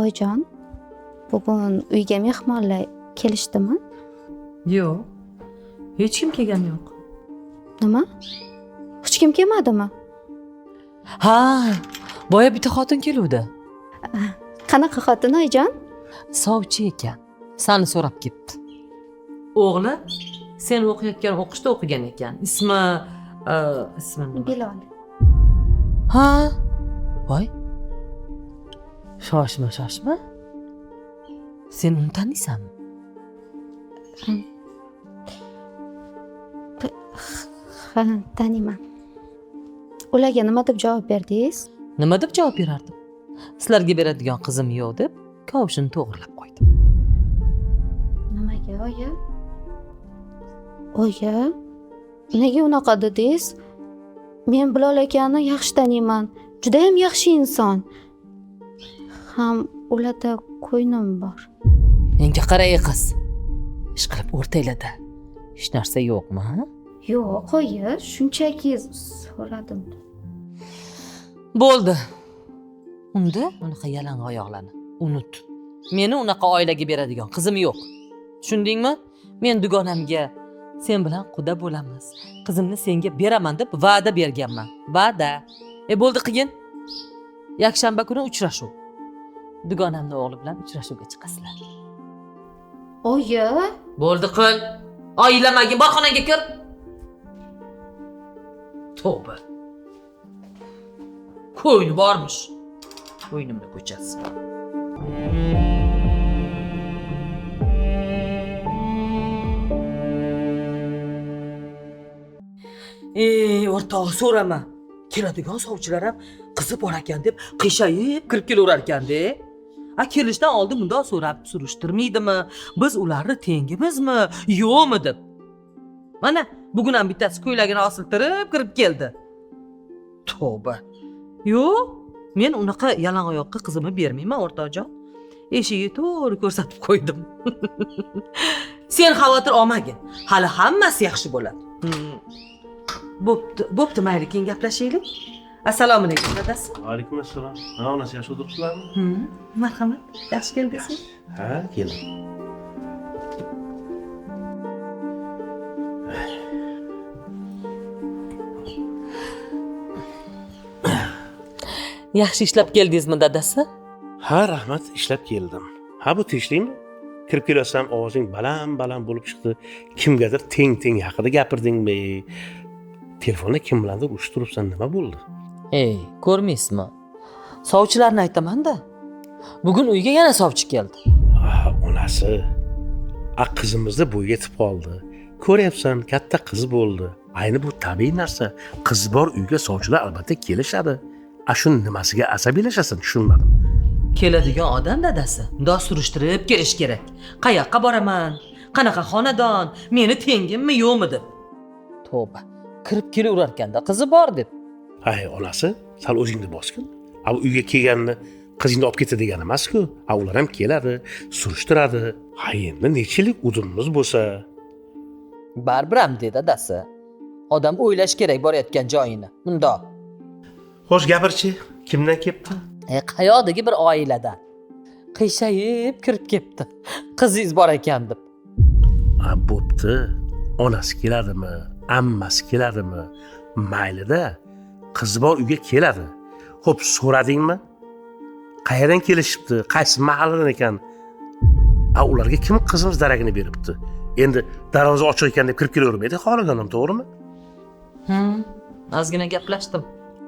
Oyijon, bugun uyga mehmonlar kelishdimi? Yo'q. Hech kim kelgani yo'q. Nima? Hech kim kelmadimi? Ha, boya bitta xotin keluvdi. Qanaqa xotin oyijon? Sovchi ekan. Seni so'rab ketdi. O'g'li sen o'qiyotgan o'qishda o'qigan ekan. Ismi nima? Bilol. Ha? Voy. Shoshma. Sen uni taniysanmi? Ha, taniyman. Ularga nima deb javob berdingiz? Nima deb javob berardim? Sizlarga beradigan qizim yo'q deb kavushini to'g'rilab qo'ydim. Nimaga, oyi? Oyi, nega unaqa dedingiz? Men Bilol akani yaxshi taniyman. Juda ham yaxshi inson. Ham ularda qo'ynim bor. Menga qara qiz. Ish qilib o'rtanglarda. Hech narsa yo'qmi? Yo'q, oyi, shunchaki so'radim. Bo'ldi. Unda unaqa yalang oyoqlarni unut. Meni unaqa oilaga beradigan qizim yo'q. Tushundingmi? Men dugonamga sen bilan quda bo'lamiz. Qizimni senga beraman deb va'da berganman. Va'da. Bo'ldi qiyin. Yakshanba kuni uchrashuv. Dugonamning o'g'li bilan uchrashuvga chiqasizlar. Oyi, Bo'ldi qil. Oylamagin, bor xonaga kir. Tavba. Qo'yni bormish. Qo'ynimni ko'chasi. O'rtoq, so'rama. Keladigan sovchilar ham qizi bor ekan deb qiyshayib kirib kelaverar ekan-da. Kelishdan oldin bundoq so'rab surishtirmaydimi? Biz ularni tengimizmi, yo'qmi deb. Mana bugun ham bittasi ko'ylagini osiltirib kirib keldi. Tavba. Yo'q, men unaqa yalang oyoqqa qizimni bermayman, o'rtoqjon. Eshigi to'g'ri ko'rsatib qo'ydim. Sen xavotir olmagin. Hali hammasi yaxshi bo'ladi. Bo'pti, mayli, keyin gaplashaylik. Assalomu alaykum, dadasi. Alaykum assalom. Onasi yaxshi o'tiribsizlarmi? Marhamat. Yaxshi keldingiz. Ha, keldim. Yaxshi ishlab keldingizmi, dadasi? Ha, rahmat, ishlab keldim. Ha, bu tinchlikmi? Kirib kelsam ovozing baland bo'lib chiqdi. Kimgadir teng haqida gapirdingmi? Telefonda kim bilandir urushib turibsan, nima bo'ldi? Ko'rmaysizmi? Sovchilarni aytaman-da. Bugun uyga yana sovchi keldi. Onasi. Qizimizni bo'yga yetib qoldi. Ko'ryapsan, katta qiz bo'ldi. Ayni bu tabiiy narsa. Qiz bor uyga sovchilar albatta kelishadi. Shuni nimasiga asabiylashasan, tushunmadim. Keladigan odam dadasi, bundoq surishtirib kelish kerak. Qayoqqa boraman? Qanaqa xonadon? Meni tengimmi, yo'qmi deb. Tavba. Kirib kelaverar ekanda, qizi bor deb. Hay, onasi, sal o'zingni bosgin. Bu uyga kelganni qizingni olib ketdi degan emas-ku. Ular ham keladi, surishtiradi. Endi necha yillik udumimiz bo'lsa, Baribir ham dedi dadasi. Odam o'ylash kerak borayotgan joyini. Bundoq. Xo'sh, gapirchi, kimdan kelibdi? Qayoqdagi bir oiladan. Qiyshayib kirib kelibdi. Qizingiz bor ekan deb. Bo'pti. Onasi keladimi, ammasi keladimi? Mayli-da. Qiz bor uyga keladi. Xo'p, so'radingmi? Qayerdan kelishibdi? Qaysi mahalladan ekan? Ularga kim qizimiz daragini beribdi? Endi darvoza ochiq ekan deb kirib kelavermaydi, xonadonam, to'g'rimi? Ozgina gaplashdim.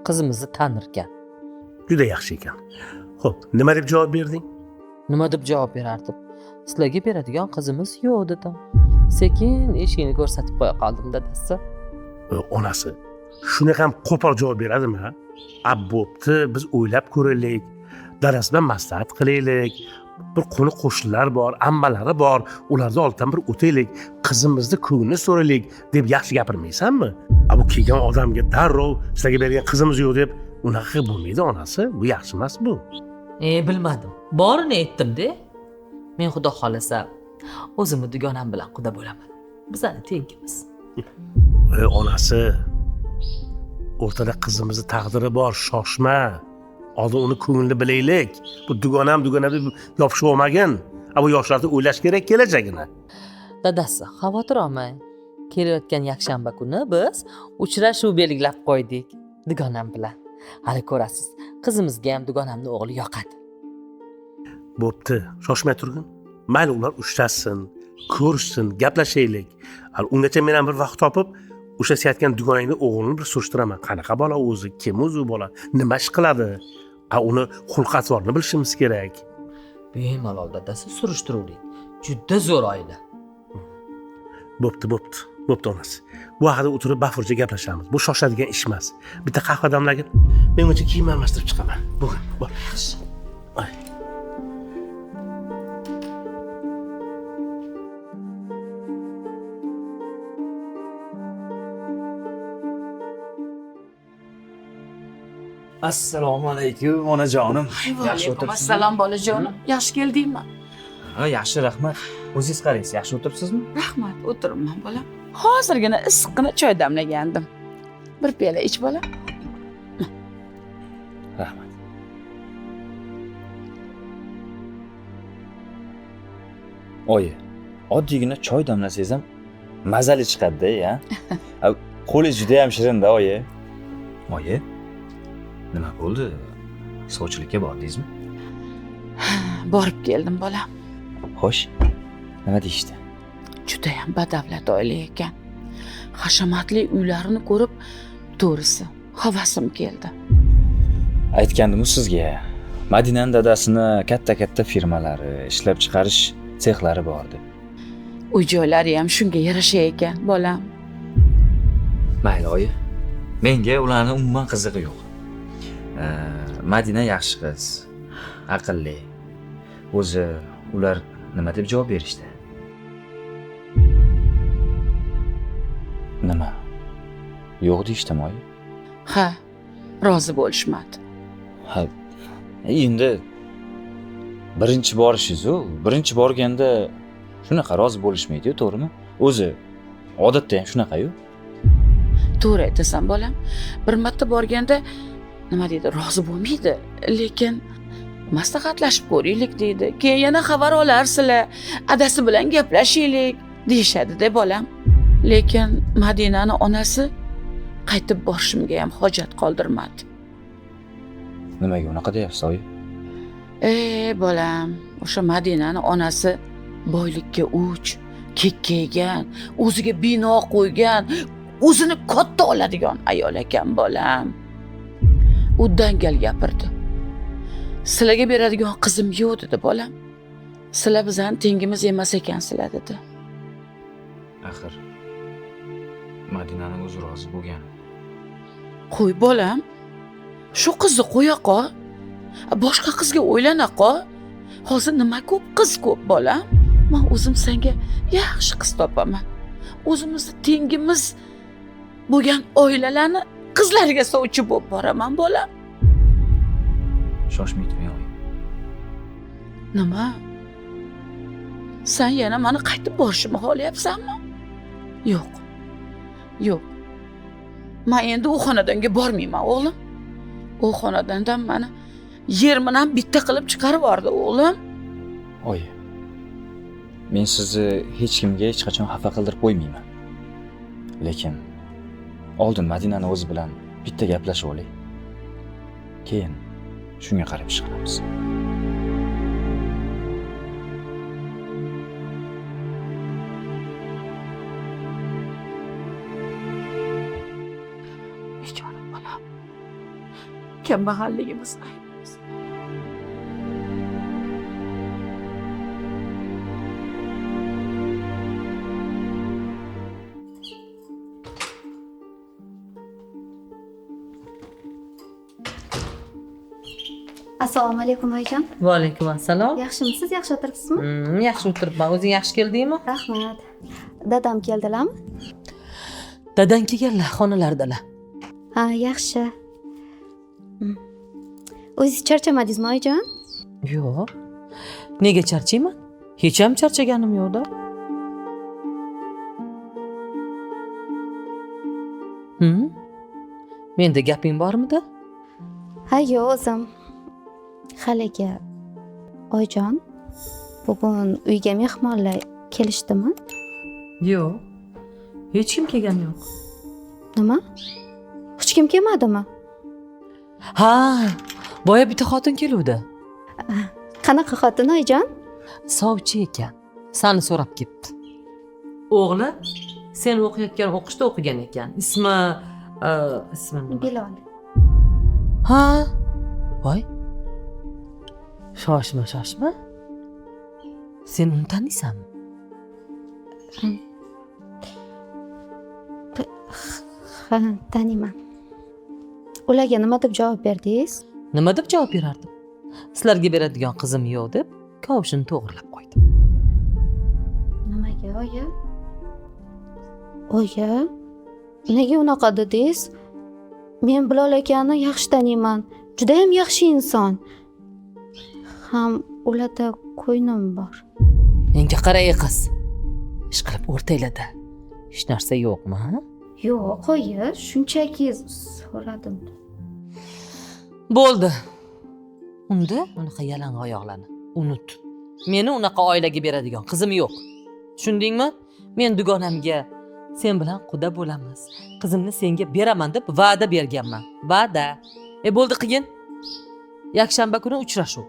Qizimizni tanirkan. Juda yaxshi ekan. Xo'p, nima deb javob berding? Nima deb javob berardim? Sizlarga beradigan qizimiz yo'q dedim. Sekin eshikni ko'rsatib qo'ya qoldim dadasi. Onasi, shuni ham qo'pol javob beradimi? Bo'pti, biz o'ylab ko'raylik. Dadasi bilan maslahat qilaylik. Bir qo'ni qo'shnilar bor, ammalari bor, ularni oldidan bir o'taylik, qizimizni ko'nglini so'raylik deb yaxshi gapirmaysanmi? Bu kelgan odamga darrov sizlarga bergan qizimiz yo'q deb unaqa bo'lmaydi, onasi. Bu yaxshi emas bu. Bilmadim. Borini aytdim-da. Men xudo xolasa o'zimni dugonam bilan quda bo'laman. Bizani tengimiz. Onasi, o'rtada qizimizni taqdiri bor, shoshma. Oldin uni ko'nglini bilaylik. Bu dugonam deb yopishib olmagin. Bu yoshlarda o'ylash kerak kelajagini. Dadasi, xavotir olmang. Kelayotgan yakshanba kuni biz uchrashuv belgilab qo'ydik dugonam bilan. Hali ko'rasiz, qizimizga ham dugonamning o'g'li yoqadi. Bo'pti, shoshmay turgin. Mayli ular ushlasin, ko'rishsin, gaplashaylik. Ungacha men ham bir vaqt topib, ushlasayotgan dugonangning o'g'lini bir surishtiraman. Qanaqa bola o'zi, kim o'zi u bola, nima ish qiladi? Uni xulq-atvorini bilishimiz kerak. Bemalol dadasi surishtiravering. Juda zo'r oila. Bo'pti onasi. Bu haqida o'tirib bafurja gaplashamiz. Bu shoshadigan ish emas. Bitta qahva damlagin. Men uncha kiyim almashtirib chiqaman. Bugun, bor. Ay. Assalomu alaykum onajonim. Yaxshi Alaykum assalom bolajonim. Yaxshi keldingmi? Ha, yaxshi, rahmat. O'zingiz qaraysiz, yaxshi o'tiribsizmi? Rahmat, o'tiribman bolam. Hozirgina issiqqina choy damlagandim. Bir piyola ich bola. Rahmat. Oyi, oddiygina choy damlasangiz ham mazali chiqadi-da, ya. Qo'li juda ham shirin-da, oyi. Oyi, nima bo'ldi? Sovchilikka bordingizmi? Borib keldim bolam. Xo'sh, nima deyishdi? Juda ham badavlat oila ekan. Hashamatli uylarini ko'rib, to'g'risi, havasim keldi. Aytgandim-ku sizga. Madinaning dadasini katta firmalari, ishlab chiqarish sexlari bor deb. Uy-joylari ham shunga yarasha ekan, bolam. Mayli, oyi. Menga ularning umuman qizig'i yo'q. Madina yaxshi qiz, aqlli. O'zi ular nima deb javob berishdi? Nima? Yo'q deyishdimi, oyi? Ha, rozi bo'lishmadi. Ha, endi birinchi borishingiz-ku, birinchi borganda shunaqa rozi bo'lishmaydi-yu, to'g'rimi? O'zi odatda ham shunaqa-yu. To'g'ri aytasan bolam. Bir marta borganda nima deydi, rozi bo'lmaydi, lekin maslahatlashib ko'raylik deydi. Keyin yana xabar olarsizlar, adasi bilan gaplashaylik deyishadi-da bolam. Lekin Madinani onasi qaytib borishimga ham hojat qoldirmadi. Nimaga unaqa deyapsiz, oyi? Bolam, o'sha Madinani onasi boylikka uch, kekkaygan, o'ziga bino qo'ygan, o'zini katta oladigan ayol ekan bolam. U dangal gapirdi. Sizlarga beradigan qizim yo'q dedi bolam. Sizlar bizning tengimiz emas ekansizlar dedi. Axir Madinaning o'zi rozi bo'lgan. Qo'y bolam. Shu qizni qo'ya qol. Boshqa qizga o'ylana qol. Hozir nima ko'p qiz ko'p bolam. Men o'zim senga yaxshi qiz topaman. O'zimizni tengimiz bo'lgan oilalarni qizlariga sovchi bo'lib boraman bolam. Shoshmaytmang, oyi. Nima? Sen yana meni qaytib borishimni xohlayapsanmi? Yo'q. Yo'q. Men endi u xonadonga bormayman, o'g'lim. U xonadondan meni yer bilan bitta qilib chiqarib yubordi, o'g'lim. Oyi, men sizni hech kimga hech qachon xafa qildirib qo'ymayman. Lekin oldin Madinani o'zi bilan bitta gaplashib olaylik. Keyin shunga qarab ish qilamiz. Bechora bolam. Kambag'alligimiz aybimiz. Assalomu alaykum oyijon. Va alaykum assalom. Yaxshimisiz? Yaxshi o'tiribsizmi? Yaxshi o'tiribman. O'zing yaxshi keldingmi? Rahmat. Dadam keldilarmi? Dadang kelganlar, xonalardalar. Ha, yaxshi. O'zingiz charchamadingizmi oyijon? Yo'q. Nega charchayman? Hech ham charchaganim yo'q-da. Menda gaping bormidi? Ha, yo'q, o'zim Haligi Oyjon, bugun uyga mehmonlar kelishdimi? Yo'q. Hech kim kelgani yo'q. Nima? Hech kim kelmadimi? Ha, boya bitta xotin keluvdi. Qanaqa xotin Oyjon? Sovchi ekan. Seni so'rab ketdi. O'g'li sen o'qiyotgan o'qishda o'qigan ekan. Ismi nima? Bilol. Ha? Voy. Shoshma. Sen uni taniysanmi? Ha, taniyman. Ularga nima deb javob berdingiz? Nima deb javob berardim? Sizlarga beradigan qizim yo'q deb kavushini to'g'rilab qo'ydim. Nimaga, oyi? Oyi, nega unaqa dedingiz? Men Bilol akani yaxshi taniyman. Juda ham yaxshi inson. Ham ularda qo'ynim bor. Menga qara ey qiz. Ishqilib o'rtanglarda hech narsa yo'qmi? Yo'q, oyi, shunchaki so'radim. Bo'ldi. Unda unaqa yalang oyoqlarni unut. Meni unaqa oilaga beradigan qizim yo'q. Tushundingmi? Men dugonamga sen bilan quda bo'lamiz. Qizimni senga beraman deb va'da berganman. Va'da. Bo'ldi qilgin. Yakshanba kuni uchrashuv.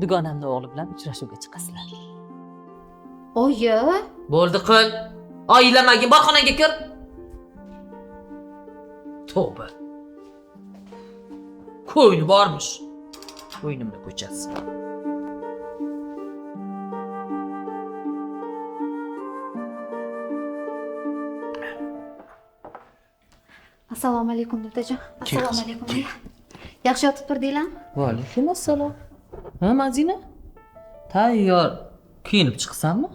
Dugonamning o'g'li bilan uchrashuvga chiqasizlar. Oyi, Bo'ldi qil. Oylamagin, bor xonangga kir. Tavba. Ko'yni bormish. Ko'ynimni ko'chasi. assalomu alaykum dadajon. Assalomu alaykum. Yaxshi yotib turdinglarmi? Va alaykum assalom. Ha, Madina? Tayyor kiyinib chiqsanmi?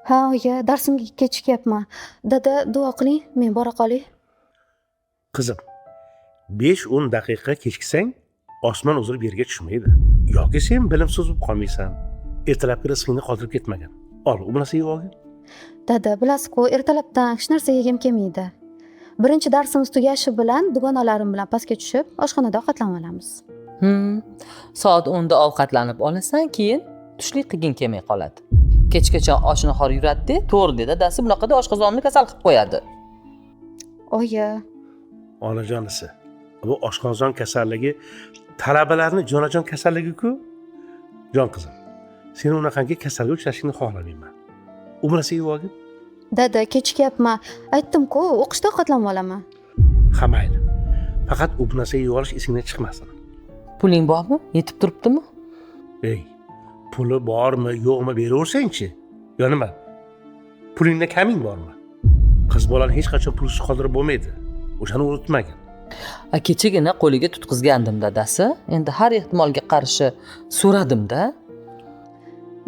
Ha, oyi, darsimga kechikyapman. Dada, duo qiling, men bora qolay. Qizim, 5-10 daqiqa kechiksang, osmon uzilib yerga tushmaydi. Yoki sen bilimsiz bo'lib qolmaysan. Ertalabki rizqingni qoldirib ketmagan. Ol, u narsa yeb olgin. Dada, bilasiz-ku, ertalabdan hech narsa yegim kelmaydi. Birinchi darsimiz tugashi bilan dugonalarim bilan pastga tushib, oshxonada ovqatlanib olamiz. Soat 10da ovqatlanib olasan, keyin tushlik qilgin kelmay qoladi. Kechgacha oshnahor yuraddi, to'g'ri dadasi bunaqada oshqozonni kasal qilib qo'yadi. Oyi, Onajonisi. Bu oshqozon kasalligi talabalarni jonajon kasalligi-ku. Jon qizim, sen unaqangi kasalga uchrashingni xohlamayman. U narsa yeb olgin. dada, kechikyapman. Aytdim-ku, o'qishda ovqatlanib olaman. Ha, mayli. Faqat u narsa yeb olish esingdan chiqmasin. Puling bormi? Yetib turibdimi? Ey, puli bormi, yo'qmi beraversang-chi. Yo nima? Pulingda kaming bormi? Qiz bolani hech qachon pulsiz qoldirib bo'lmaydi. O'shani unutmagin. Kechagina qo'liga tutqizgandim dadasi. Endi har ehtimolga qarshi so'radim-da.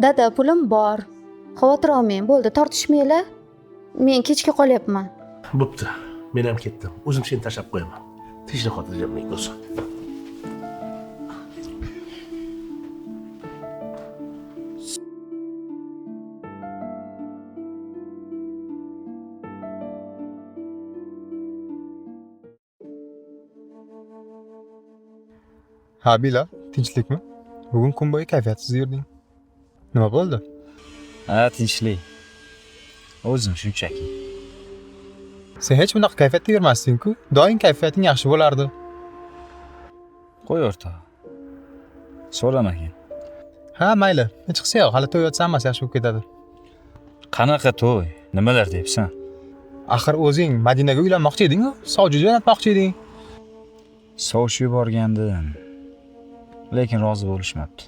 Dada, pulim bor. Xavotir olmang, bo'ldi, tortishmanglar. Men kechga qolyapman. Bo'pti. Men ham ketdim. O'zim seni tashlab qo'yaman. Tinchlik xotirjamlik bo'lsin. Ha Bila, tinchlikmi? Bugun kun bo'yi kayfiyatsiz yurding. Nima bo'ldi? Ha, tinchlik. O'zim shunchaki. Sen hech bunaqa kayfiyatda yurmasding-ku. Doim kayfiyating yaxshi bo'lardi. Qo'y o'rtoq. So'ramagin. Ha, mayli. Hech qilsa yo'q, hali to'y o'tsa hammasi yaxshi bo'lib ketadi. Qanaqa to'y? Nimalar deyapsan? Axir o'zing Madinaga uylanmoqchi eding-ku, sovchi jo'natmoqchi eding. Sovchi yuborgandim. Lekin rozi bo'lishmabdi.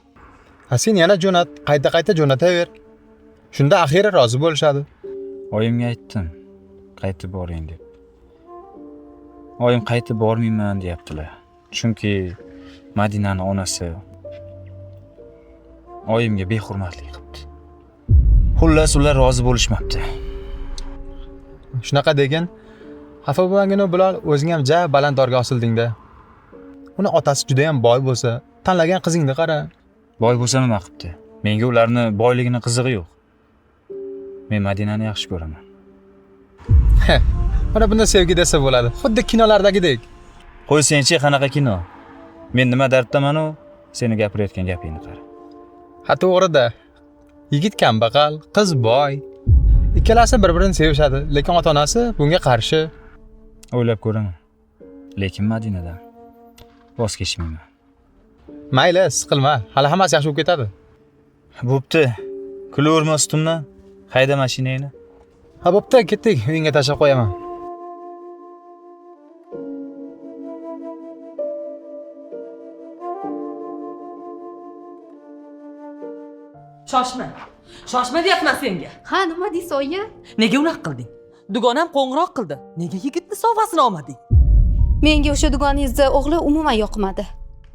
Ha, sen yana jo'nat, qayta jo'nataver. Shunda axiyri rozi bo'lishadi. Oyimga aytdim, qaytib boring deb. Oyim qaytib bormayman deyaptilar. Chunki Madinaning onasi oyimga behurmatlik qilibdi. Xullas ular rozi bo'lishmabdi. Shunaqa degan, xafa bo'lmagin Bilol, o'zing ham ja balandorga osilding-da. Uni otasi juda ham boy bo'lsa, tanlagan qizingni qara. Boy bo'lsa nima qilibdi? Menga ularni boyligini qizig'i yo'q. Men Madinani yaxshi ko'raman. Mana bunda sevgi desa bo'ladi. Xuddi kinolardagidek. Qo'ysangchi, qanaqa kino? Men nima darddaman-u? Seni gapirayotgan gapingni qara. Ha to'g'ri-da. Yigit kambag'al, qiz boy. Ikkalasi bir-birini sevishadi, lekin ota-onasi bunga qarshi. O'ylab ko'raman. Lekin Madinadan voz kechmayman. Mayli, siqilma. Hali hammasi yaxshi bo'lib ketadi. Bo'pti. Kulaverma ustimdan. Hayda mashinangni. Ha bo'pti, ketdik. Uyingga tashlab qo'yaman. Shoshma. Shoshma deyapman senga. Ha, nima deysiz oyi? Nega unaqa qilding? Dugonam qo'ng'iroq qildi. Nega yigitni sovg'asini olmading? Menga o'sha dugoningizni o'g'li umuman yoqmadi.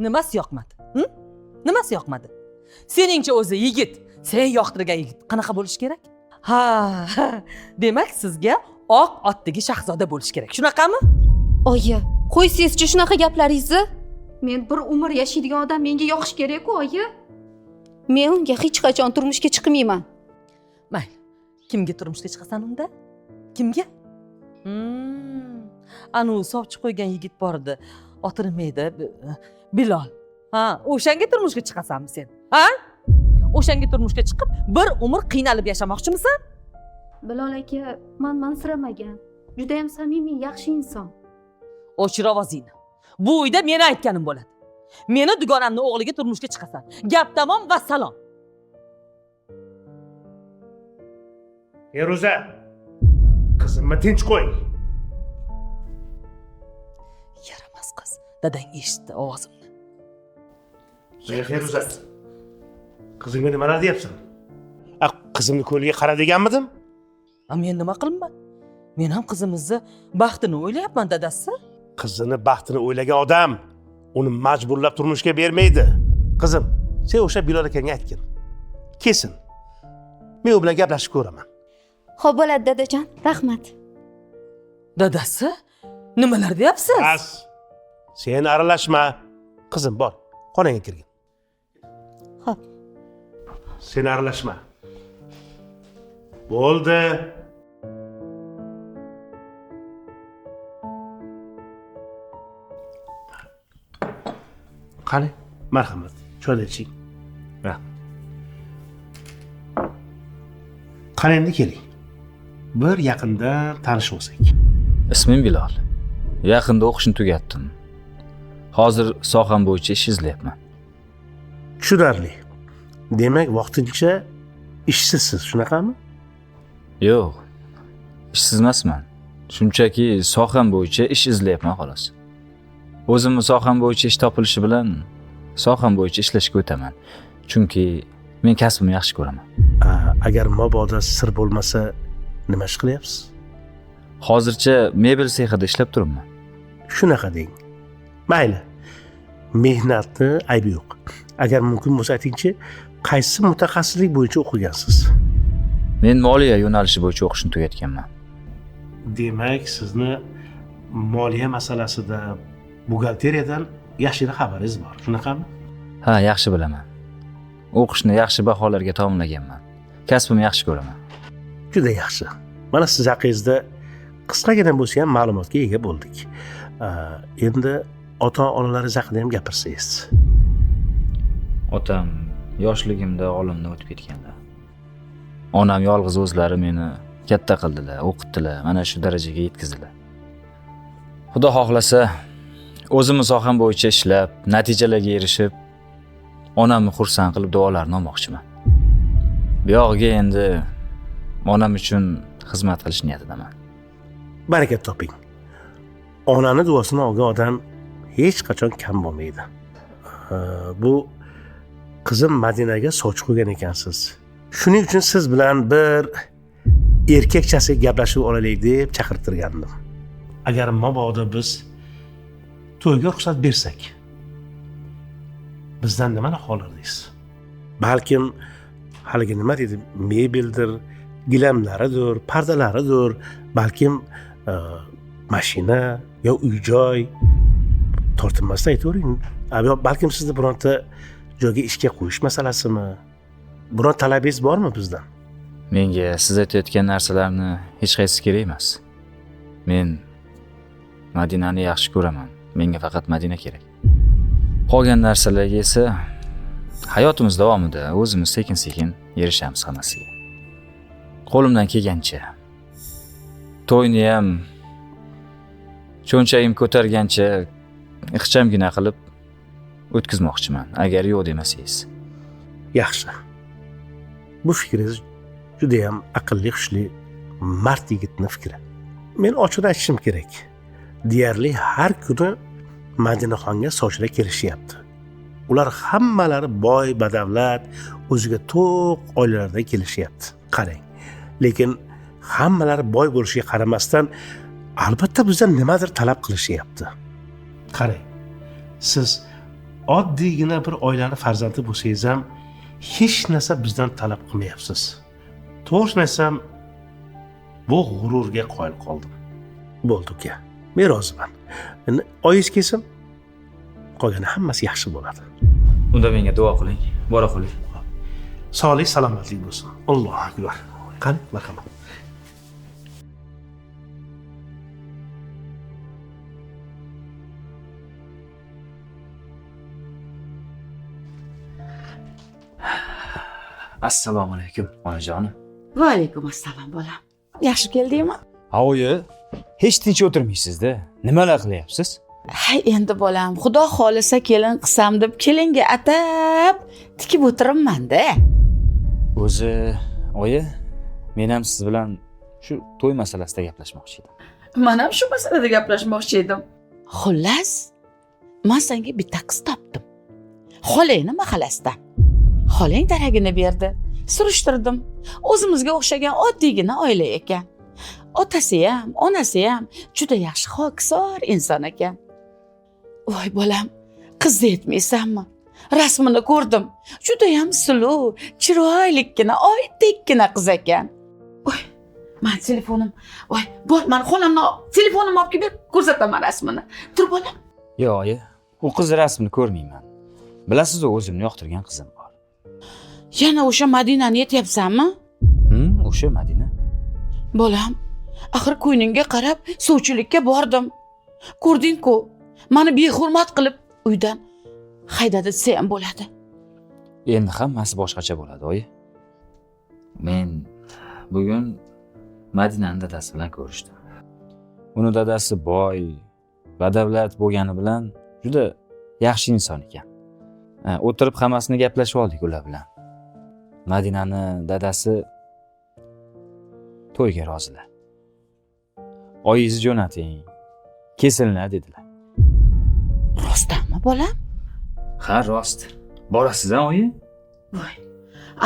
Nimasi yoqmadi? Nimasi yoqmadi? Seningcha o'zi yigit, sen yoqtirgan yigit qanaqa bo'lishi kerak? Ha, demak sizga oq otdagi shahzoda bo'lish kerak. Shunaqami? Oyi, qo'ysangizchi shunaqa gaplaringizni. Men bir umr yashaydigan odam menga yoqish kerak-ku, oyi. Men unga hech qachon turmushga chiqmayman. Mayli. Kimga turmushga chiqasan unda? Kimga? Anu sovchi qo'ygan yigit bor edi. Oti nima edi? Bilol. Ha, o'shanga turmushga chiqasanmi sen? Ha? O'shanga turmushga chiqib, bir umr qiynalib yashamoqchimisan? Bilol aka, men mansiramagan. Juda ham samimiy, yaxshi inson. O'chir ovozingni. Bu uyda meni aytganim bo'ladi. Meni dugonamni o'g'liga turmushga chiqasan. Gap tamom va salom. Feruza, qizimni tinch qo'y. Yaramas qiz. Dadang eshitdi ovozimni. Feruza, qizingga nimalar deyapsan? Qizimni ko'liga qara deganmidim? Men nima qilibman? Men ham qizimizni baxtini o'ylayapman, dadasi. Qizini baxtini o'ylagan odam uni majburlab turmushga bermaydi. Qizim, sen o'sha Bilol akangga aytgin. Kesin. Men u bilan gaplashib ko'raman. Xo'p bo'ladi, dadajon. Rahmat. Dadasi, nimalar deyapsiz? Bas. Sen aralashma. Qizim bor, xonangga kirgin. Xo'p. Sen aralashma. Bo'ldi. Qani, marhamat. Choy iching. Qani endi keling. Bir yaqinda tanishib olsak. Ismim Bilol. Yaqinda o'qishni tugatdim. Hozir soham bo'yicha ish izlayapman. Tushunarli. Demak, vaqtincha ishsizsiz, shunaqami? Yo'q. Ishsiz emasman. Shunchaki soham bo'yicha ish izlayapman xolos. O'zimni soham bo'yicha ish topilishi bilan soham bo'yicha ishlashga o'taman. Chunki men kasbimni yaxshi ko'raman. Agar mabodo sir bo'lmasa, nima ish qilyapsiz? Hozircha mebel sexida ishlab turibman. Shunaqa deng. Mayli. Mehnatni aybi yo'q. Agar mumkin bo'lsa aytingchi, qaysi mutaxassislik bo'yicha o'qigansiz? Men moliya yo'nalishi bo'yicha o'qishni tugatganman. Demak, sizni moliya masalasida, buxgalteriyadan yaxshiroq xabaringiz bor, shunaqami? Ha, yaxshi bilaman. O'qishni yaxshi baholarga tamomlaganman. Kasbimni yaxshi ko'raman. Juda yaxshi. Mana siz haqingizda qisqagina bo'lsa ham ma'lumotga ega bo'ldik. Endi ota-onalaringiz haqida ham gapirsangiz. Otam yoshligimda olamdan o'tib ketganlar. Onam yolg'iz o'zlari meni katta qildilar, o'qitdilar, mana shu darajaga yetkazdilar. Xudo xohlasa, o'zimni soham bo'yicha ishlab, natijalarga erishib, onamni xursand qilib duolarini olmoqchiman. Bu yog'iga endi onam uchun xizmat qilish niyatidaman. Barakat toping. Onani duosini olgan odam hech qachon kam bo'lmaydi. Bu qizim Madinaga soch qo'ygan ekansiz. Shuning uchun siz bilan bir erkakchasi gaplashib olaylik deb chaqirtirgandim. Agar mabodo biz to'yga ruxsat bersak, bizdan nimani xohlardingiz? Balkim haligi nima deydi, mebeldir, gilamlaridir, pardalaridir, balkim mashina yo uy-joy tortinmasdan aytavering. Balkim sizni bironta joyga ishga qo'yish masalasimi? Biron talabingiz bormi bizdan? Menga siz aytayotgan narsalarni hech qaysi kerak emas. Men Madinani yaxshi ko'raman. Menga faqat Madina kerak. Qolgan narsalarga esa Hayotimiz davomida o'zimiz sekin-sekin erishamiz hammasiga. Qo'limdan kelgancha to'yni ham cho'nchagim ko'targancha ixchamgina qilib o'tkazmoqchiman, agar yo'q demasangiz. Yaxshi. Bu fikringiz juda ham aqlli, xushli, mard yigitning fikri. Men ochiq aytishim kerak. Deyarli har kuni Madinaxonga sovchilar kelishyapti. Ular hammalari boy, badavlat, o'ziga to'q oilalardan kelishyapti. Qarang. Lekin hammalari boy bo'lishiga qaramasdan albatta bizdan nimadir talab qilishyapti. Qarang. Siz oddiygina bir oilani farzandi bo'lsangiz ham hech narsa bizdan talab qilmayapsiz. To'g'risini aytsam, bu g'ururga qoyil qoldim. Bo'ldi uka. Men roziman. Endi oyingiz kelsin. Qolgani hammasi yaxshi bo'ladi. Unda menga duo qiling. Bora qoling. Sog'lik, salomatlik bo'lsin. Allohu akbar. Qani, marhamat. Assalomu alaykum, onajonim. Va alaykum assalom bolam. Yaxshi keldingmi? Ha, oyi, hech tinch o'tirmaysiz-da. Nimalar qilyapsiz? Hay endi bolam, xudo xolisa kelin qilsam deb kelinga atab tikib o'tiribman-da. O'zi, oyi, men ham siz bilan shu to'y masalasida gaplashmoqchi edim. Men ham shu masalada gaplashmoqchi edim. Xullas, men senga bitta qiz topdim. Xolangni mahallasidan. Xolang daragini berdi. Surishtirdim. O'zimizga o'xshagan oddiygina oila ekan. Otasi ham, onasi ham juda yaxshi hokisor inson ekan. Voy bolam, qizni aytmaysanmi? Rasmini ko'rdim. Juda ham suluv, chiroylikkina, oydekkina qiz ekan. Voy, men telefonim. Voy, bor, men xolamni telefonimni olib kelib ko'rsataman rasmini. Tur bolam. Yo'q, oyi, u qiz rasmini ko'rmayman. Bilasiz-ku, o'zimni yoqtirgan qizim bor. Yana o'sha Madinani aytyapsanmi? O'sha Madina. Bolam, axir ko'yningga qarab suvchilikka bordim. Ko'rding-ku, meni behurmat qilib uydan haydadi desa ham bo'ladi. Endi hammasi boshqacha bo'ladi, oyi. Men bugun Madinaning dadasi bilan ko'rishdim. Uni dadasi boy, badavlat bo'lgani bilan juda yaxshi inson ekan. O'tirib hammasini gaplashib oldik ular bilan. Madinani dadasi to'yga rozilar. Oyingizni jo'nating, kesillar dedilar. Rostdanmi, bolam? Ha, rost. Borasiz-a, oyi? Voy,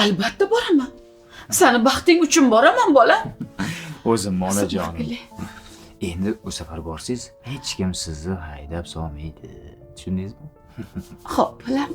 albatta boraman. Seni baxting uchun boraman, bolam. O'zim onajonim. Endi bu safar borsiz, hech kim sizni haydab solmaydi. Tushundingizmi? Xo'p, bolam.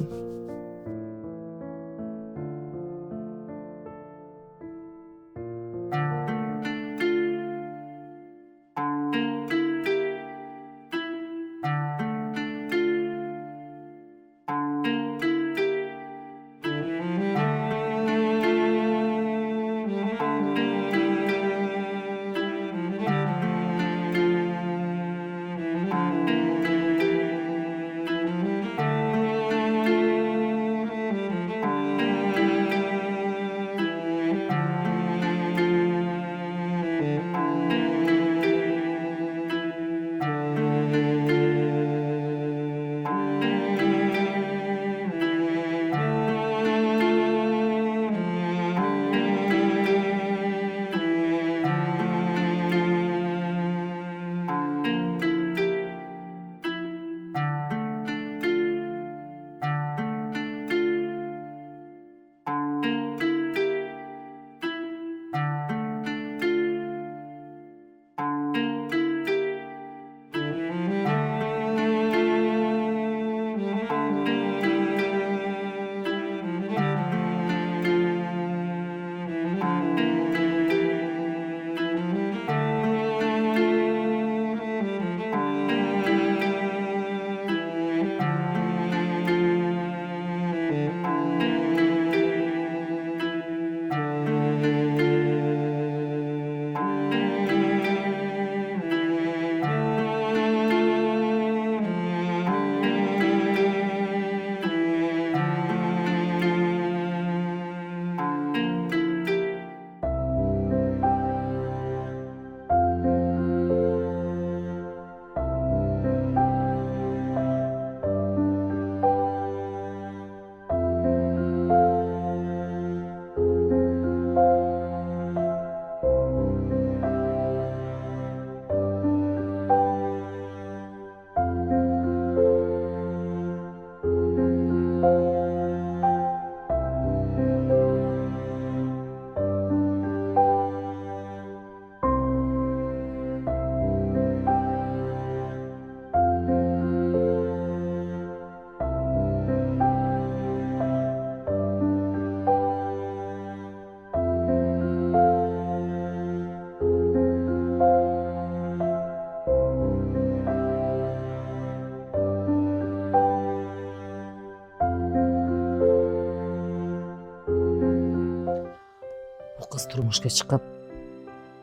bu qiz turmushga chiqib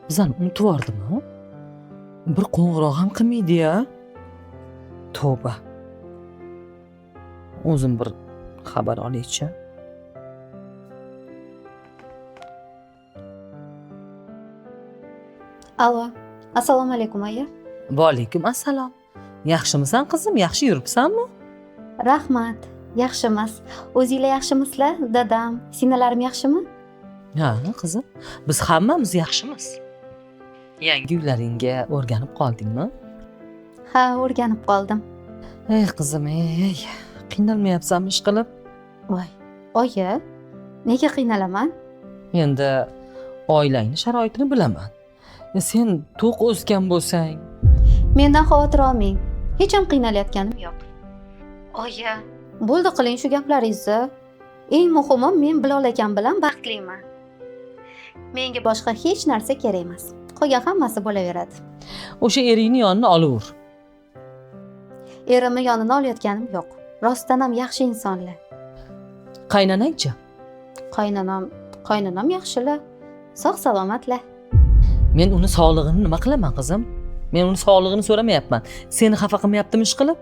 bizani unutib yubordimi? Bir qo'ng'iroq ham qilmaydi-ya. Tavba. O'zim bir xabar olaychi. Alo, assalomu alaykum aya. Va alaykum assalom. Yaxshimisan qizim? Yaxshi yuribsanmi? Rahmat, yaxshimiz. O'zinglar yaxshimisizlar? Dadam, sinalarim yaxshimi? Ha, qizim. Biz hammamiz yaxshimiz. Yangi uylaringga o'rganib qoldingmi? Ha, o'rganib qoldim. Ey qizim, ey. Qiynalmayapsanmi ish qilib? Voy, oyi, nega qiynalaman? Endi oilangni sharoitini bilaman. Sen to'q o'sgan bo'lsang, Mendan xavotir olmang. Hech ham qiynalayotganim yo'q. Oyi, bo'ldi qiling shu gaplaringizni. Eng muhimi men Bilol akam bilan baxtliman. Menga boshqa hech narsa kerak emas. Qolgan hammasi bo'laveradi. o'sha eringni yonini olaver. Erimni yonini olayotganim yo'q. Rostdan ham yaxshi insonlar. Qaynanangchi? Qaynonam yaxshilar. Sog' salomatlar. Men uni sog'lig'ini nima qilaman qizim? Men uni sog'lig'ini so'ramayapman. Seni xafa qilmayaptimi ish qilib?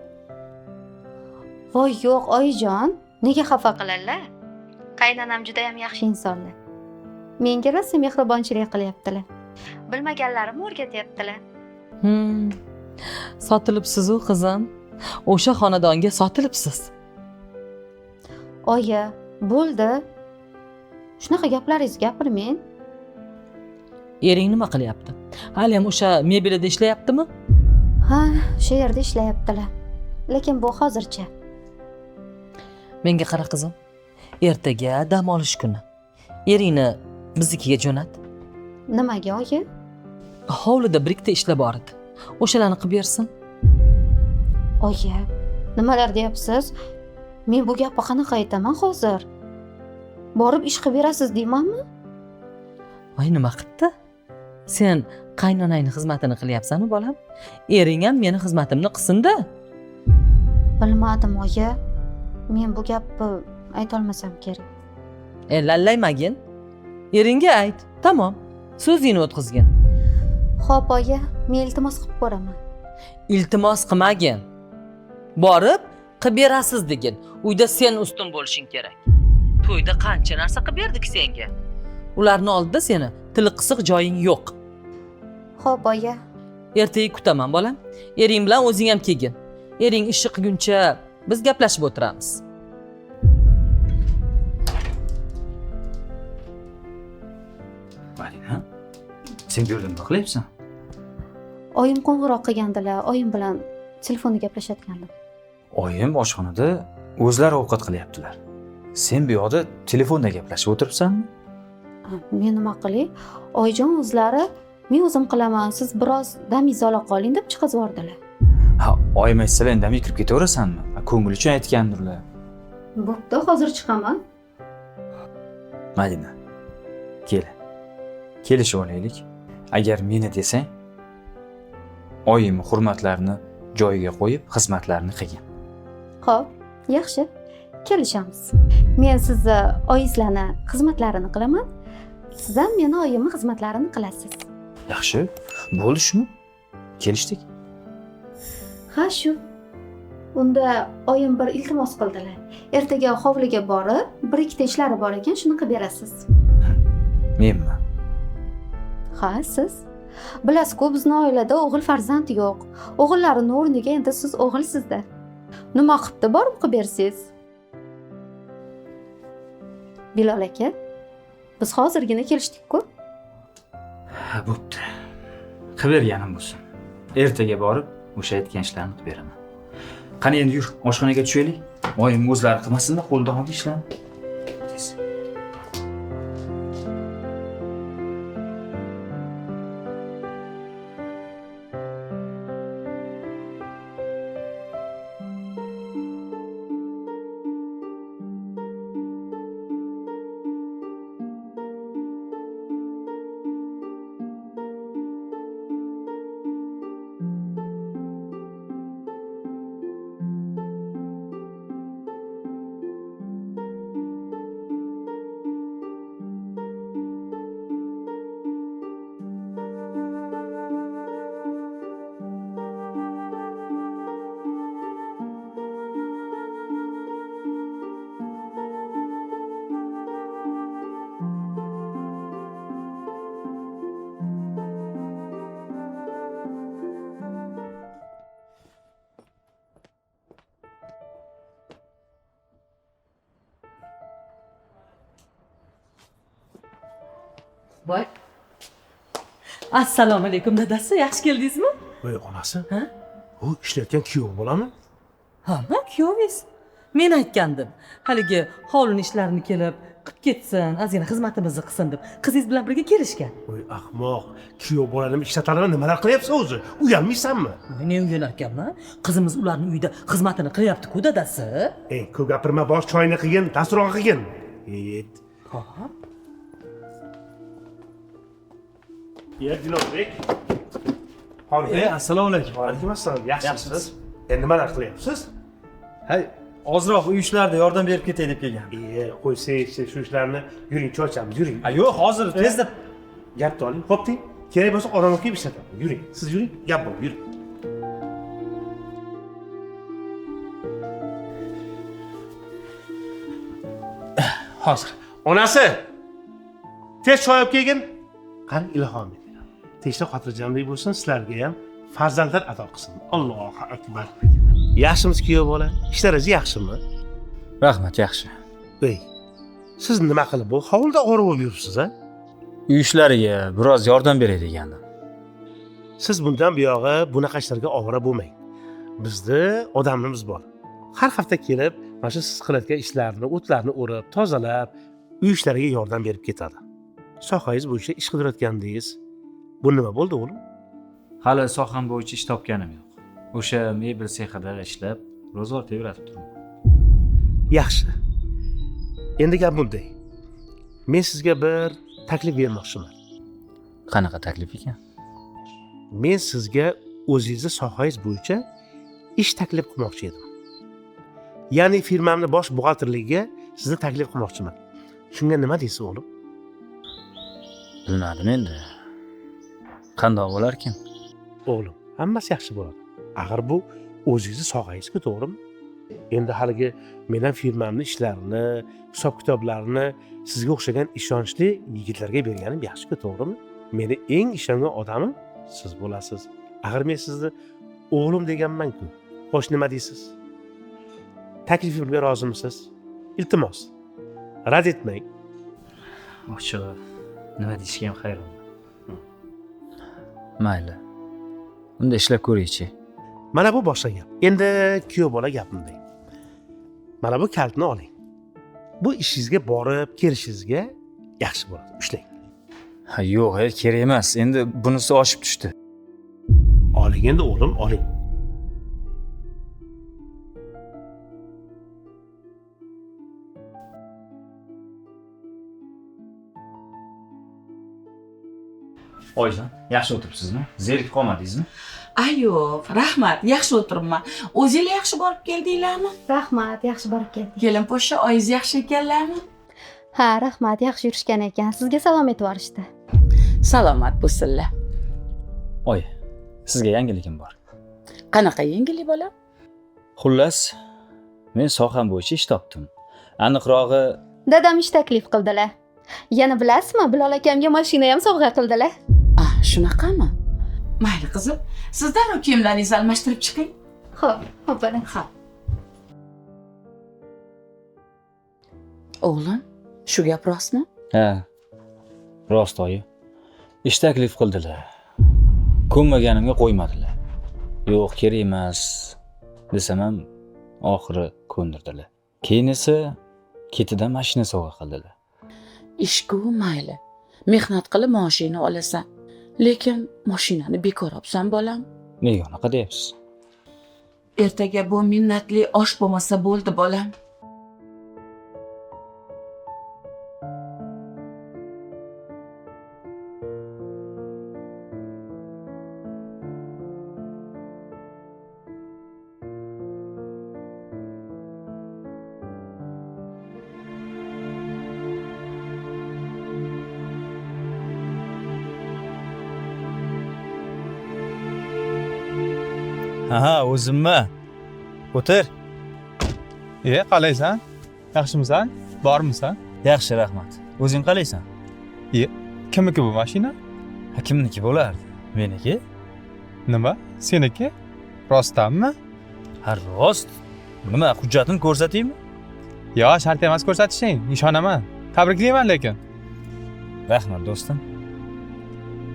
Voy yo'q oyijon, nega xafa qiladilar? Qaynonam juda ham yaxshi insonlar. Menga rosa mehribonchilik qilyaptilar. Bilmaganlarimni o'rgatyaptilar. Sotilibsiz-ku qizim. O'sha xonadonga sotilibsiz. Oyi, bo'ldi. Shunaqa gaplaringizni gapirmang. Ering nima qilyapti? Hali ham o'sha mebelida ishlayaptimi? Ha, shu yerda ishlayaptilar. Lekin bu hozircha. Menga qara qizim. Ertaga dam olish kuni. Eringni biznikiga jo'nat. Nimaga oyi? Hovlida bir ikkita ishlar bor edi. O'shalarni qilib bersin. Oyi, nimalar deyapsiz? Men bu gapni qanaqa aytaman hozir? Borib ish qilib berasiz deymanmi? Voy, nima qildi? Sen qaynonangning xizmatini qilyapsanmi, bolam? Ering ham meni xizmatimni qilsin-da. Bilmadim oyi. Men bu gapni ayta olmasam kerak. Lallaymagin. Eringga ayt. Tamom. So'zingni o'tkazgin. Xo'p oyi, men iltimos qilib ko'raman. Iltimos qilmagin. Borib qilib berasiz degin. Uyda sen ustun bo'lishing kerak. To'yda qancha narsa qilib berdik senga. Ularni oldida seni tili qisiq joying yo'q. Xo'p oyi. Ertaga kutaman bolam. Ering bilan o'zing ham kelgin. Ering ish qilguncha biz gaplashib o'tiramiz. Madina, sen bu yerda nima qilyapsan? Oyim qo'ng'iroq qilgandilar. Oyim bilan telefonda gaplashayotgandim. Oyim oshxonada o'zlari ovqat qilyaptilar. Sen bu yoqda telefonda gaplashib o'tiribsanmi? Men nima qilay? Oyijon o'zlari men o'zim qilaman. Siz biroz damingizni ola qoling deb chiqazib yubordilar. Ha, oyim aytsalar indamay kirib ketaverasanmi? Ko'ngil uchun aytgandirlar. Bo'pti, hozir chiqaman. Madina, kel. Kelishib olaylik. Agar meni desang, oyim hurmatlarini joyiga qo'yib, xizmatlarini qilgin. Xo'p, yaxshi. Kelishamiz. Men sizni oyingizlarni xizmatlarini qilaman. Siz ham meni oyimning xizmatlarini qilasiz. Yaxshi. Bo'ldi shumi? Kelishdik. Ha, shu. Unda oyim bir iltimos qildilar. Ertaga hovliga borib, bir ikkita ishlari bor ekan, shuni qilib berasiz. Menmi? Ha, siz. Bilasiz-ku, bizning oilada o'g'il farzand yo'q. O'g'illarini o'rniga endi siz o'g'ilsizda. Nima qilibdi borib qilib bersiz? Bilol aka, biz hozirgina kelishdik-ku. Ha, bo'pti. Qilib berganim bo'lsin. Ertaga borib o'sha aytgan ishlarni qilib beraman. Qani endi yur, oshxonaga tushaylik. Oyim o'zlari qilmasinlar, qo'lida oldi ishlarni. voy assalomu alaykum dadasi, yaxshi keldingizmi? voy onasi, Ha? u ishlayotgan kuyov bo'lami? Ha, kuyovingiz. Men aytgandim, haligi hovlini ishlarini kelib qilib ketsin, ozgina xizmatimizni qilsin deb qizingiz bilan birga kelishgan. voy ahmoq, kuyov bolanimi ishlatadimi, nimalar qilyapsan o'zi? Uyalmaysanmi? Men uylanar ekanman, qizimiz ularni uyida xizmatini qilyapti-ku dadasi. Ey, ko'p gapirma, bosh choyni qilgin, dasturxon qilgin. Yet. Hop. Ya Dinobek. Hozir. Assalomu alaykum. Alaykum assalom. Yaxshimisiz? Endi nimalar qilyapsiz? Hay, ozroq uy ishlarida yordam berib ketay deb kelgan. Qo'ysangiz shu ishlarni, yuring, choy ichamiz, yuring. Yo'q, hozir tezda. Gapni oling, xo'p deng. Kerak bo'lsa oromga kelib ishlataman. Yuring. Siz yuring, gap bor, yuring. Hozir. Onasi. Tez choy olib kelgin. Qani ilhom edi. Tinchlik xotirjamlik bo'lsin, sizlarga ham farzandlar ato qilsin. Allohu akbar. Yaxshimiz kuyov bola? Ishlaringiz yaxshimi? Rahmat, yaxshi. Ey, siz nima qilib bu hovlida ora bo'lib yuribsiz, a? Uy ishlariga biroz yordam beray degandim. Siz bundan buyog'i bunaqa ishlarga ovora bo'lmang. Bizda odamimiz bor. Har hafta kelib, mana shu siz qilayotgan ishlarni, o'tlarni o'rib, tozalab, uy ishlariga yordam berib ketadi. Sohangiz bo'yicha ish qidirayotgandingiz. Bu nima bo'ldi, o'g'lim? Hali soham bo'yicha ish topganim yo'q. O'sha mebel sexida ishlab, ro'zg'or tebratib turibman. Yaxshi. Endi gap bunday. Men sizga bir taklif bermoqchiman. Qanaqa taklif ekan? Men sizga o'zingizni sohangiz bo'yicha ish taklif qilmoqchi edim. Ya'ni firmamni bosh buxgalterligiga sizni taklif qilmoqchiman. Shunga nima deysiz, o'g'lim? Bilmadim endi. Qandoq bo'lar ekan? O'g'lim, hammasi yaxshi bo'ladi. Axir bu o'zingizni sohangiz-ku, to'g'rimi? Endi haligi men ham firmamni ishlarini, hisob-kitoblarini sizga o'xshagan ishonchli yigitlarga berganim yaxshi-ku, to'g'rimi? Meni eng ishongan odamim siz bo'lasiz. Axir men sizni o'g'lim deganman-ku. Xo'sh, nima deysiz? Taklifimga rozimisiz? Iltimos, rad etmang. Ochig'i, nima deyishga ham hayronman. Mayli. Unda ishlab ko'raychi. Mana bu boshqa gap. Endi kuyov bola gapimda. Mana bu kaltni oling. Bu ishingizga borib kelishingizga yaxshi bo'ladi. Ushlang. Ha, yo'q, kerak emas. Endi bunisi oshib tushdi. Oling endi o'g'lim, oling. Oyijon, yaxshi o'tiribsizmi? Zerikib qolmadingizmi? Yo'q, rahmat, yaxshi o'tiribman. O'zinglar yaxshi borib keldinglarmi? Rahmat, yaxshi borib keldik. Kelin po'sha, oyingiz yaxshi ekanlarmi? Ha, rahmat, yaxshi yurishgan ekan. Sizga salom aytib yuborishdi. Salomat bo'lsinlar. Oy, sizga yangiligim bor. Qanaqa yangilik bolam? Xullas, men soham bo'yicha ish topdim. Aniqrog'i, Dadam ish taklif qildilar. Yana bilasizmi, Bilol akamga mashina ham sovg'a qildilar. Shunaqami? Mayli qizim, siz darrov kiyimlaringizni almashtirib chiqing. Xo'p, bolam. Ha. O'g'lim, shu gap rostmi? ha, rost oyi. Ish taklif qildilar. Ko'nmaganimga qo'ymadilar. Yo'q, kerak emas desam ham oxiri ko'ndirdilar. Keyin esa ketidan mashina sovg'a qildilar. Ishku mayli. Mehnat qilib maoshingni olasan. Lekin mashinani bekor olsan, bolam. Nega unaqa deyapsiz? Ertaga bu minnatli osh bo'lmasa bo'ldi, bolam. Ha, o'zimmi? O'tir. Qalaysan? Yaxshimisan? Bormisan? Yaxshi, rahmat. O'zing qalaysan? Kimniki bu mashina? Ha, kimniki bo'lardi? Meniki? Nima? Seniki? Rostdanmi? Ha, rost. Nima, hujjatini ko'rsataymi? Yo, shart emas ko'rsatishing, ishonaman. Tabriklayman lekin. Rahmat, do'stim.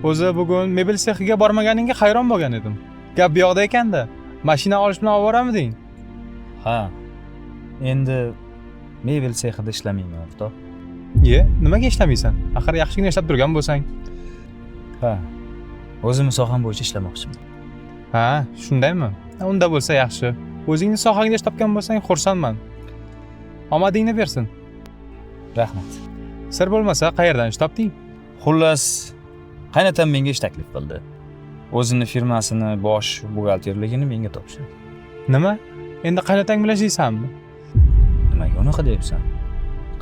O'zi bugun mebel sexiga bormaganingga hayron bo'lgan edim. Gap bu yoqda ekanda. Mashina olish bilan olib boramiding? Ha. Endi mebel sexida ishlamayman, o'rtoq. Nimaga ishlamaysan? Axir yaxshigina ishlab turgan bo'lsang. Ha. O'zim soham bo'yicha ishlamoqchiman. Ha, shundaymi? Unda bo'lsa yaxshi. O'zingni sohangda ish topgan bo'lsang xursandman. Omadingni bersin. Rahmat. Sir bo'lmasa qayerdan ish topding? Xullas, qaynatam menga ish taklif qildi. O'zini firmasini bosh buxgalterligini menga topshirdi. Nima? Endi qaynotang bilan ishlaysanmi? Nimaga unaqa deyapsan?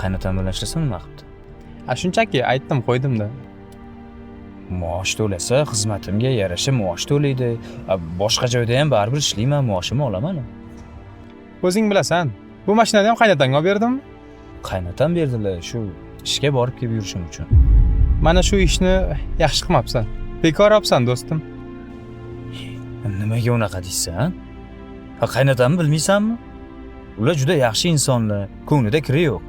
Qaynatam bilan ishlasam nima qilibdi? Shunchaki aytdim, qo'ydim-da. Maosh to'lasa, xizmatimga yarasha maosh to'laydi. Boshqa joyda ham baribir ishlayman, maoshimni olaman. O'zing bilasan. Bu mashinani ham qaynotangga olib berdimmi? Qaynatam berdilar, shu ishga borib kelib yurishim uchun. Mana shu ishni yaxshi qilmabsan. Bekor olibsan, do'stim. Nimaga unaqa deysan? Ha, qaynatamni bilmaysanmi? Ular juda yaxshi insonlar, ko'nglida kiri yo'q.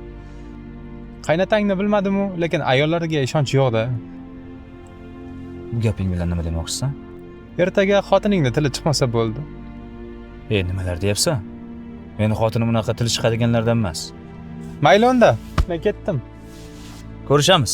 Qaynotangni bilmadim-u, lekin ayollarga ishonch yo'q-da. Bu gaping bilan nima demoqchisan? Ertaga xotiningni tili chiqmasa bo'ldi. Nimalar deyapsan? Meni xotinim unaqa tili chiqadiganlardan emas. Mayli unda, men ketdim. Ko'rishamiz.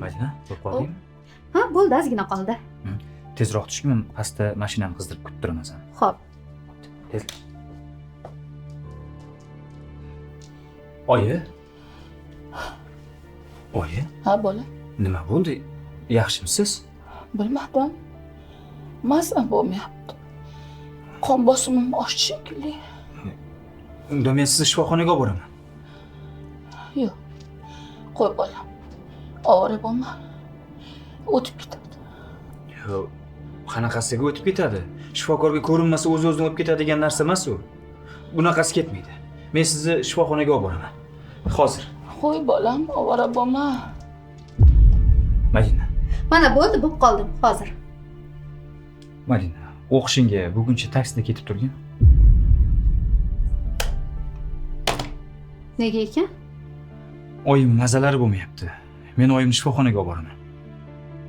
Madina, bo'lib qoldingmi? Ha, bo'ldi, ozgina qoldi. Tezroq tushgin, pastda mashinani qizdirib kutib turaman seni. Xo'p. Tez. Oyi. Oyi, Ha, bola. nima bo'ldi? Yaxshimisiz? Bilmadim. Mazam bo'lmayapti. Qon bosimim oshdi shekilli. Unda men sizni shifoxonaga olib boraman. Yo'q. Qo'y bolam. Ovora bo'lma. O'tib ketadi. Yo'q, qanaqasiga o'tib ketadi? Shifokorga ko'rinmasa o'z-o'zidan o'tib ketadigan narsa emas u. Bunaqasi ketmaydi. Men sizni shifoxonaga olib boraman. Hozir. Qo'y bolam, ovora bo'lma. Madina, Mana bo'ldi, bo'lib qoldim hozir. Madina, o'qishingga buguncha taksida ketib turgin. Nega ekan? Oyim mazalari bo'lmayapti. Men oyimni shifoxonaga olib boraman.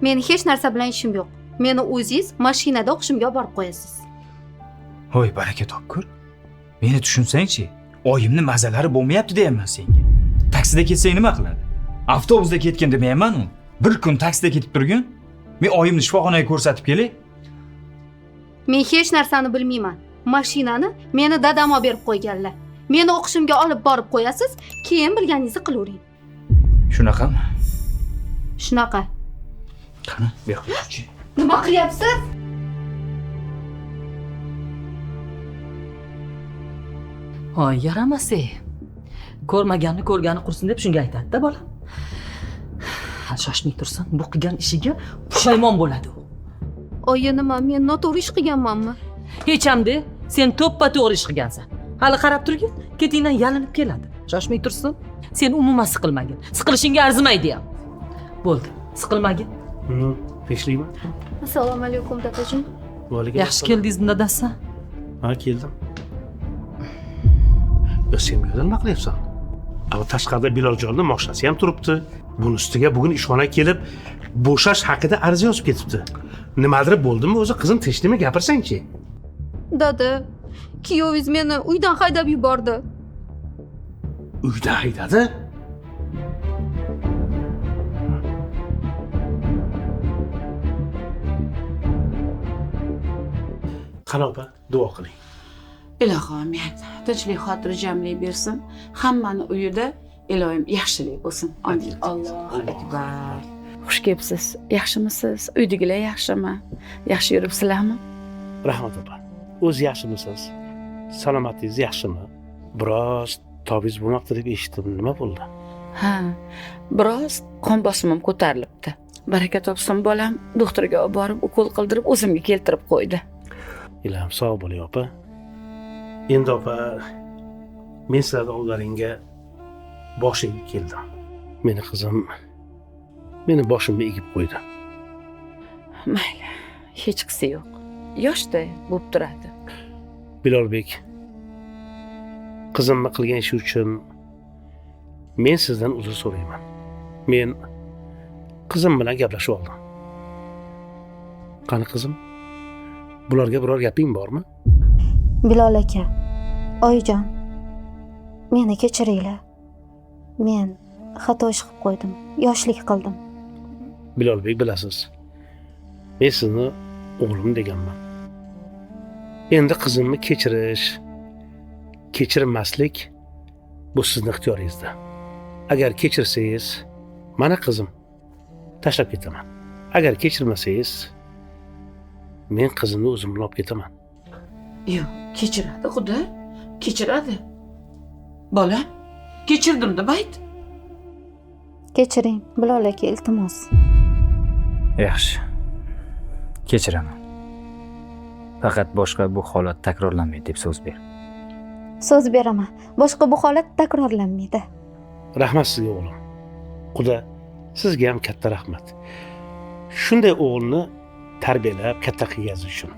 Meni hech narsa bilan ishim yo'q. Meni o'zingiz mashinada o'qishimga olib borib qo'yasiz. Hoy, baraka topkur. Meni tushunsang-chi, oyimni mazalari bo'lmayapti deyapman senga. Taksida ketsang nima qiladi? Avtobusda ketgan demayman-ku. Bir kun taksida ketib turgin, men oyimni shifoxonaga ko'rsatib kelay. Men hech narsani bilmayman. Mashinani meni dadam olib berib qo'yganlar. Meni o'qishimga olib borib qo'yasiz, keyin bilganingizni qilavering. Shunaqami? Shunaqa. Qani, bu yoqqa yurchi. Nima qilyapsiz? Hoy, yaramasa. Ko'rmaganni ko'rgani qursin deb shunga aytadi-da bola. Shoshmay tursin, bu qilgan ishiga pushaymon bo'ladi u. Oyi, nima, men noto'g'ri ish qilganmanmi? Hech hamda sen to'ppa-to'g'ri ish qilgansan. Hali qarab turgin, ketingdan yalinib keladi. Shoshmay tursin. Sen umuman siqilmagin. Siqilishingga arzimaydi ham. Bo'ldi, siqilmagin. Tinchlikmi? Assalomu alaykum dadajon. Yaxshi keldingiz dadasi. Ha, keldim. Sen bu yerda nima qilyapsan? Ama tashqarida Biloljonning mashinasi ham turibdi. Buni ustiga bugun ishxonaga kelib, bo'shash haqida ariza yozib ketibdi. Nimadir bo'ldimi o'zi, qizim tinchlikmi, gapirsang-chi? Dada, kuyovingiz meni uydan haydab yubordi. Uydan haydadi? Qani opa, duo qiling. Ilohim, tinchlik xotirjamlik bersin. Hammani uyida ilohim yaxshilik bo'lsin. Amin. Allohu akbar. Xush kelibsiz. Yaxshimisiz? Uydagilar yaxshimi? Yaxshi yuribsizlarmi? Rahmat opa. O'z yaxshimisiz? salomatingiz yaxshimi? Biroz tobingiz bo'lmoqda deb eshitdim. Nima bo'ldi? Ha, biroz qon bosimim ko'tarilibdi. Baraka topsin bolam doktorga olib borib ukol qildirib o'zimga keltirib qo'ydi. Ilohim sog' bo'ling opa. Endi opa, men sizlarni oldlaringga bosh egib keldim. Meni qizim meni boshimni egib qo'ydi. Mayli, hech qisi yo'q. Yoshda bo'lib turadi. Bilolbek, qizimni qilgan ishi uchun men sizdan uzr so'rayman. Men qizim bilan gaplashib oldim. Qani qizim? Bularga biror gaping bormi? Bilol aka, oyijon, meni kechiringlar. Men xato ish qilib qo'ydim, yoshlik qildim. Bilolbek, bilasiz, men sizni o'g'lim deganman. Endi qizimni kechirish, kechirmaslik bu sizning ixtiyoringizda. Agar kechirsangiz, mana qizim, tashlab ketaman. Agar kechirmasangiz, men qizimni o'zim bilan olib ketaman. Yo'q, kechiradi xudo, kechiradi. Bolam, kechirdim deb ayt. Kechiring, Bilol aka, iltimos. Yaxshi. Kechiraman. Faqat boshqa bu holat takrorlanmaydi deb so'z ber. So'z beraman, boshqa bu holat takrorlanmaydi. Rahmat sizga o'g'lim. Xudo sizga ham katta rahmat. Shunday o'g'ilni tarbiyalab katta qilganingiz uchun.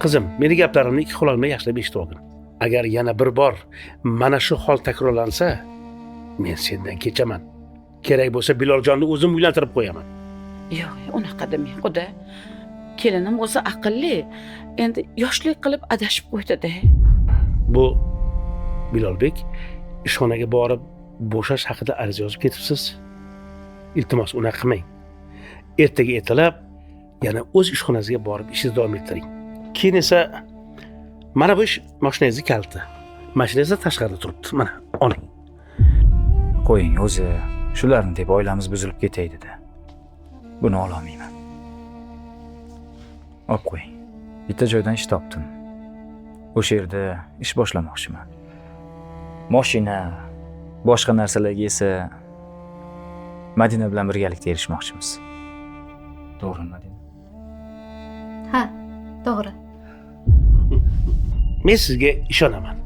Qizim, meni gaplarimni ikki quloqdan yaxshilab eshitib olgin. Agar yana bir bor mana shu hol takrorlansa, men sendan kechaman. Kerak bo'lsa Biloljonning o'zim uylantirib qo'yaman. Yo'q, unaqa demang xudo. Kelinim o'zi aqlli. Endi yoshlik qilib adashib qo'ydi-da. Bu Bilolbek, ishxonaga borib bo'shash haqida ariza yozib ketibsiz. Iltimos, unaqa qilmang. Ertaga ertalab yana o'z ishxonangizga borib ishingizni davom ettiring. Keyin esa mana bu mashinangizning kaliti. Mashinangiz tashqarida turibdi. Mana, oling. Qo'ying, o'zi shularni deb oilamiz buzilib ketaydi-da. Buni ololmayman. Olib qo'ying. Bitta joydan ish topdim. O'sha yerda ish boshlamoqchiman. Mashina, boshqa narsalarga esa Madina bilan birgalikda erishmoqchimiz. To'g'rimi, Madina? Ha, to'g'ri. Men sizga ishonaman.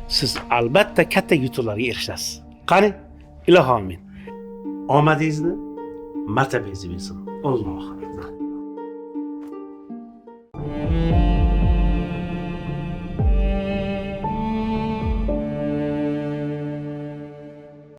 Siz albatta katta yutuqlarga erishasiz. Qani, ilohim amin. Omadingizni martabangizni bersin. Alloh.